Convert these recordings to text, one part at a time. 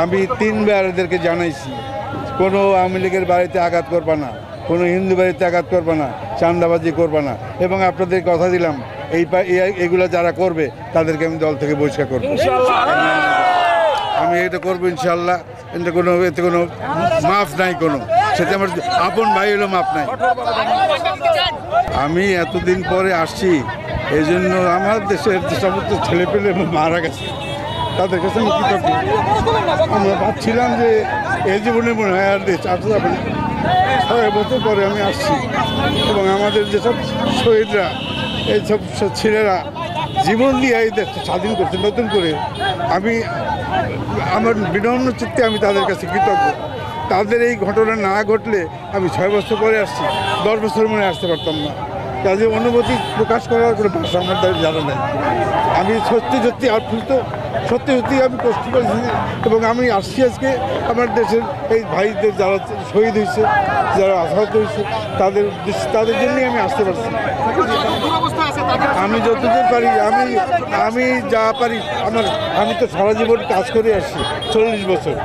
আমি 3 বার এদেরকে জানাইছি, কোনো আওয়ামী লীগের বাড়িতে আঘাত করবা না, কোনো হিন্দু বাড়িতে আঘাত করবা না, চাঁদাবাজি করবা না, এবং আপনাদের কথা দিলাম এগুলো যারা করবে তাদেরকে আমি দল থেকে বহিষ্কার করবো। আমি এটা করবো ইনশাল্লাহ। এতে কোনো মাফ নাই, কোনো সেটা আমার আপন ভাই হলো মাফ নাই। আমি এতদিন পরে আসছি, এই জন্য আমার দেশের যে সমস্ত ছেলেপেলে মারা গেছে তাদের কাছে আমি কৃতজ্ঞ। আমরা ভাবছিলাম যে এই জীবনে মনে হয় আর দেশ আসতে যাবে না। 6 বছর পরে আমি আসছি, এবং আমাদের যেসব শহীদরা, এইসব ছেলেরা জীবন দিয়ে এই দেশটা স্বাধীন করছে নতুন করে, আমি আমার বিনম্র চিত্তে আমি তাদের কাছে কৃতজ্ঞ। তাদের এই ঘটনা না ঘটলে আমি 6 বছর পরে আসছি, 10 বছর মনে আসতে পারতাম না। তাদের অনুভূতি প্রকাশ করার কোনো ভাষা আমার দ্বারা জানা নেই। আমি সত্যি আপ্লুত, সত্যি আমি কষ্ট করেছি, এবং আমি আসছি আজকে আমার দেশের এই ভাইদের যারা শহীদ হয়েছে, যারা আহত হয়েছে, তাদের জন্যই আমি আসতে পারছি। আমি যতদূর পারি, আমি যা পারি, আমি তো সারা জীবন কাজ করে আসছি 40 বছর।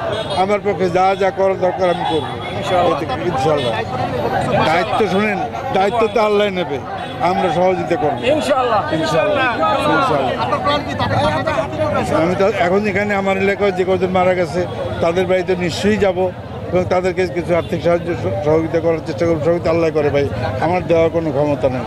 আমার পক্ষে যা করার দরকার আমি করবো ইনশাল্লাহ। দায়িত্ব শোনেন, দায়িত্ব তো আল্লাহ নেবে, আমরা সহযোগিতা করবো ইনশাল্লাহ। আমি তো এখন এখানে আমার এলাকায় যে কজন মারা গেছে তাদের বাড়িতে নিশ্চয়ই যাব, এবং তাদেরকে কিছু আর্থিক সাহায্য সহযোগিতা করার চেষ্টা করবো। সহযোগিতা আল্লাহ করে ভাই, আমার দেওয়ার কোনো ক্ষমতা নেই।